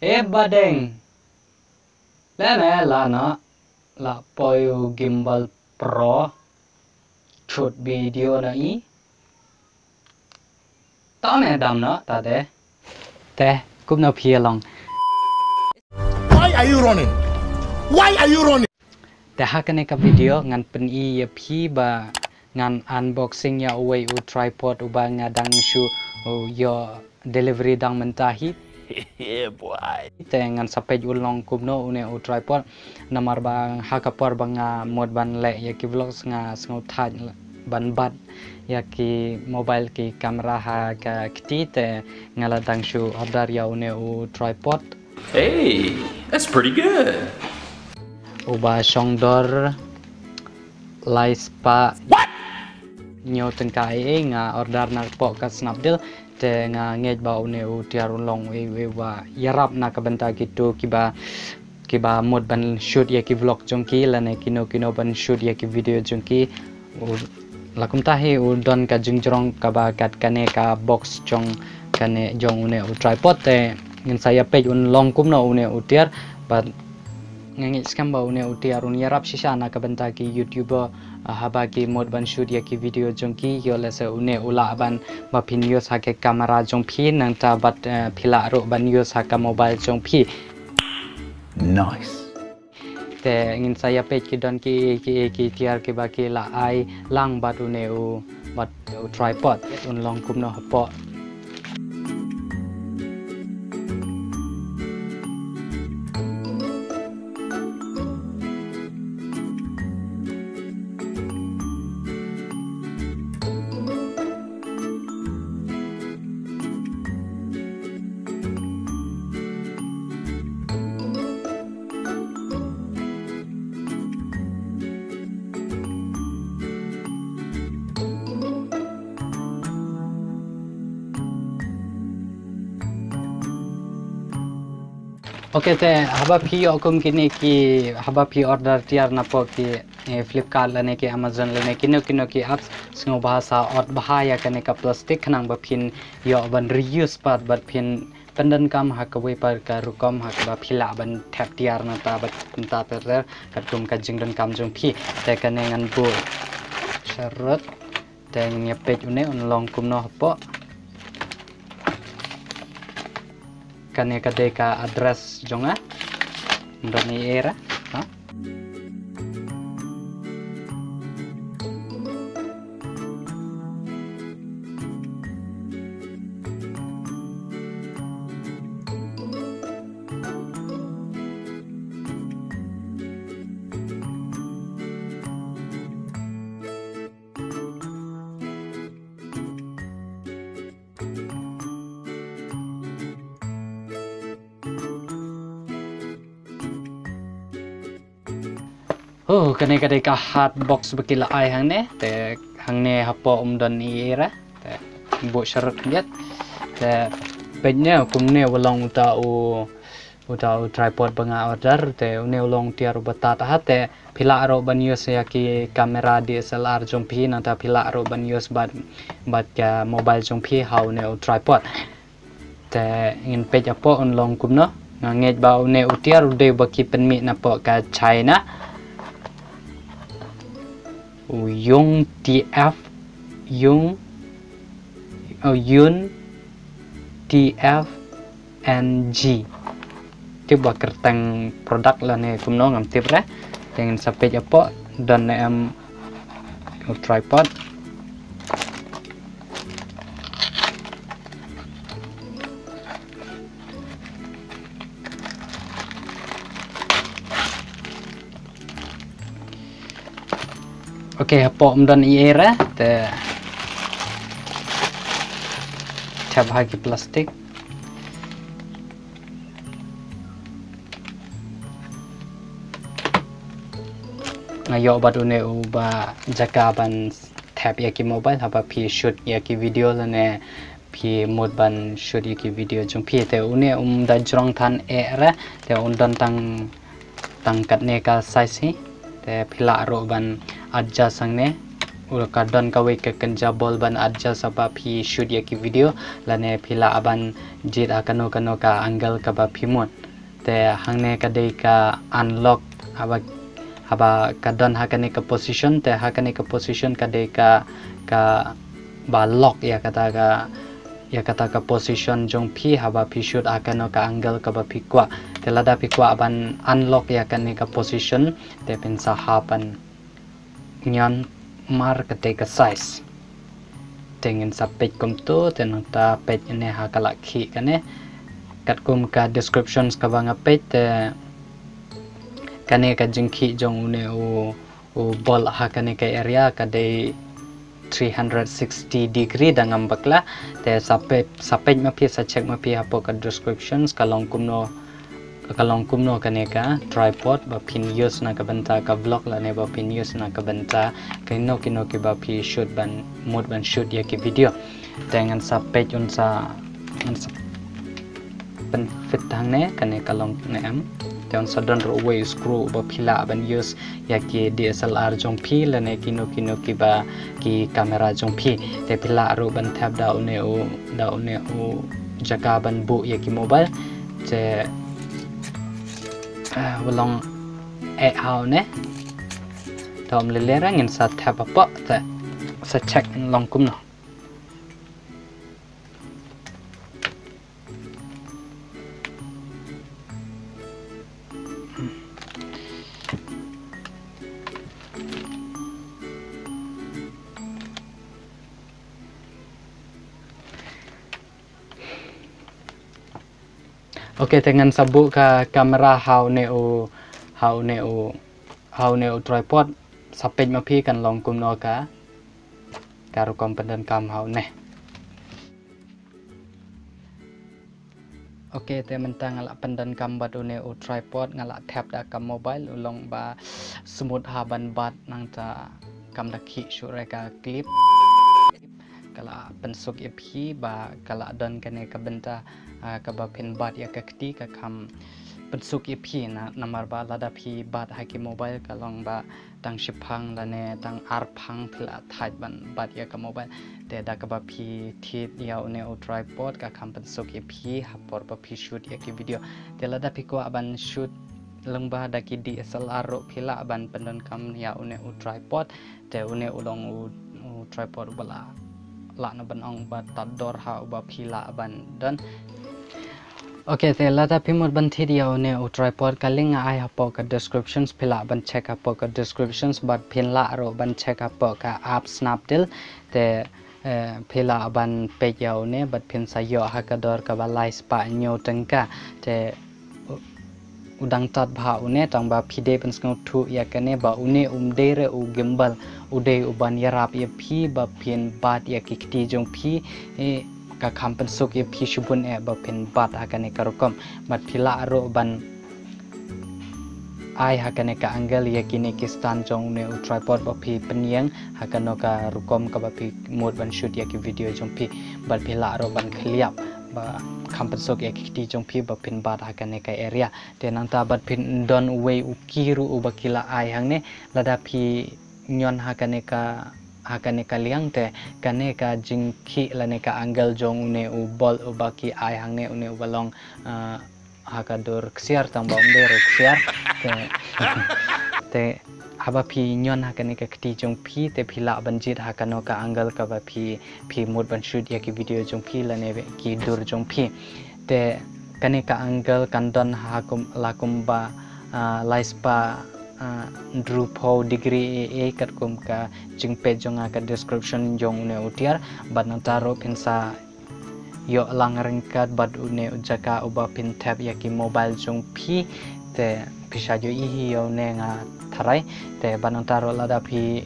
badeng lene lana la poyo gimbal pro shoot video na I ta me dam na ta de te kum na phia long Why are you running? Why are you running? te hakane ka video ngan pen I ya phi ba ngan unboxing ya away u tripod u ba nga dang shu yo delivery dang mentahi Yeah, boy. te ngan sapej ulong kumno une u tripod namar bang hakapor bang mod ban le ya ki vlogs nga sngo thaj ban bat ya ki mobile ki camera ha ka kti te ngala dang shu order ya une u tripod. Hey, that's pretty good. Uba shongdor laispa nyo tengka nga order na po ka snapdeal te nga ngej ba une u tiarun long we wa yarap na ka benta gitu kiba mod ban shoot ya ki vlog jongki lane kino ban shoot ya ki video jongki lakum tahi u don ka jingjrong ka ba kat kane ka box jong kane jong une u tripod te ngin saya page un long kumno une u tiar but ngangi skamba une u tiarun yarap sisa na ka benta ki youtuber haba ki mod ban shoot ya ki video jongki yo lese une ula ban ba pin yo sa ke camera jongpi nang ta bat phila ro ban yo sa ka mobile jongpi. Nice. Te ngin saya page ki don ki tiar ki ba ki la ai lang bat une u bat tripod un long kumno hapo. Oke te haba phi okum kini ki haba phi order tiar na po ki Flipkart lane ki Amazon lane kino ki apps sngo bahasa ot bahaya kane ka plastik khanang ba phin yo ban reuse part bat phin pendan kam hakwe par ka rukom hakba phila ban thap tiar na ta bat ta per ka tum ka jingdan kam jong phi te kane ngan bu syarat te nya page une on long kum no po kane kade ka address jonga ndani era ha kane kade ka hard box bakila ai hangne te hangne hapo don era te bu syarat liat te penya kumne walong uta tripod banga order te une ulong tiar batat ha te phila ro banios ya ki camera DSLR jompi na ta phila ro banios bat ka mobile jompi haune u tripod te ngin pej apo on long kumno ngej ba une utiar de baki penmi na po ka China Yung TF Yun TF NG tiba kertang produk lah ne kumno ngam tip ra dengan sampai apa dan em tripod oke hapo dan era te tab hagi plastik ngayo bat une uba jaka ban tab ya ki mobile haba phi shoot ya ki video lane phi mod ban shoot ya ki video jong phi te une da jrong than era te undan tang kat ne ka size hi te phila ro ban adja sangne kadon kawe ke kenja bol ban adja sabab phi shoot ya ki video lane phila aban jit akano kano ka angle ka ba phimot te hangne kadai ka unlock haba kadon hakane ka position te hakane ka position kadai ka ba lock ya kata ka position jong phi haba phi shoot akano ka angle ka ba phi kwa te lada phi kwa aban unlock ya kane ka position te pin sa hapan nyan mar kadai ka size tengin sa page kom tu tenang ta page ini hakala khi kane kat kum ka descriptions ka banga page te kane ka jingki jong une o bol hakane ka area kadai 360 degree dangam bakla te sa page ma phi sa check ma phi hapo ka descriptions kalong kumno kane ka tripod ba pin use na ka banta ka vlog la ne ba pin use na ka banta kino ki ba phi shoot ban mood ban shoot ya ki video dengan sa page un sa ban fit hang ne kane kalong ne am te on sa don ro way screw ba phila ban use ya ki DSLR jong phi la ne kino ki ba ki camera jong phi te phila ro ban tab da une o jaga ban bu ya ki mobile te walong how ne tom le rang in sa tab apa te sa check in long kum no Oke, dengan sabuk ka kamera how ne o tripod sapej ma phi kan long kum no ka karu kompedan kam how ne. Oke, te mentang ngalak pendan kam bat ne o tripod ngalak tap da kam mobile ulong ba smooth haban bat nang ta kam da ki sure ka clip kala pensuk ep ba kala don kane ka benta ka ba pin bat ya ka kti ka kam pensuk ep na namar ba lada phi bat ha ki mobile kalong ba tang shipang lane tang arphang phla thaj ban bat ya ka mobile te da ka ba phi thit ya one o tripod ka kam pensuk ep hapor ba phi shoot ya ki video te lada phi ko aban shoot lengba da ki DSLR ro phila aban pendon kam ya one o tripod te one ulong o tripod bala la na ban ong ba tador ha ba phila ban dan okay te la ta pimot ban thi dia ne o tripod kaling ai ha po ka descriptions phila ban check up ka descriptions but phin la ro ban check up ka app snapdeal te phila ban pe yaw ne but phin sa yo ha ka dor ka ba lai spa nyo tengka te udang tat bha une tang ba phide pen skau thu ya kane ba une umde re u gimbal ude uban yarap ye phi ba phin bat ya kikti jong phi ka khampen sok ye phi shubun e ba phin bat ha kane karokom mat phila ro ban ai ha kane ka angle ye kini kistan jong ne u tripod ba phi penyang ha kano ka rukom ka ba phi mod ban shoot ya ki video jong phi bat phila ro ban khliap ba kampen sok ya kiti jong phi ba pin bat hakane ka area te nang ta bat pin don way u kiru u bakila ai hang ne lada phi nyon hakane ka liang te kane ka jingki lane ka angle jong ne u bol u baki ai hang ne une u balong hakadur ksiar tang ba umbe ro ksiar te haba phi nyon hakane ka kiti jong phi te phila banjit hakano ka angle ka ba phi mod ban shoot ya ki video jong phi lane ki dur jong phi te kane ka angle kandon hakum lakum ba laispa drew po degree e kat kum ka jingpe jong ka description jong ne utiar ban taro pinsa yo lang ringkat bad une ujaka uba pin tab ya ki mobile jong phi te pisha jo i yo ne nga tharai te banantaro lada phi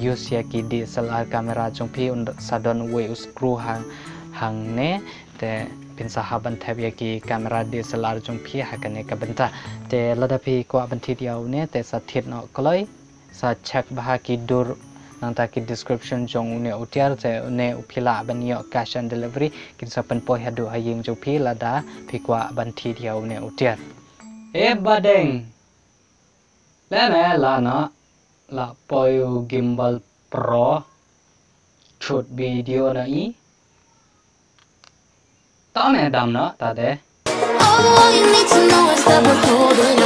use ya ki DSLR camera jong phi sadon way screw hang ne te pinsa haban tab ya ki camera DSLR jong phi hakane ka benta te lada phi ko abanthi diaw ne te sa thit no kloi sa check bah ki dur nanta ki description jong ne utiar te ne uphila ban yo cash and delivery kin sa pen po hadu hayeng jong phi lada phi ko abanthi diaw ne utiar badeng la na la na la poyo gimbal pro shoot video na I ta me dam na ta de All you need to know is that we're holding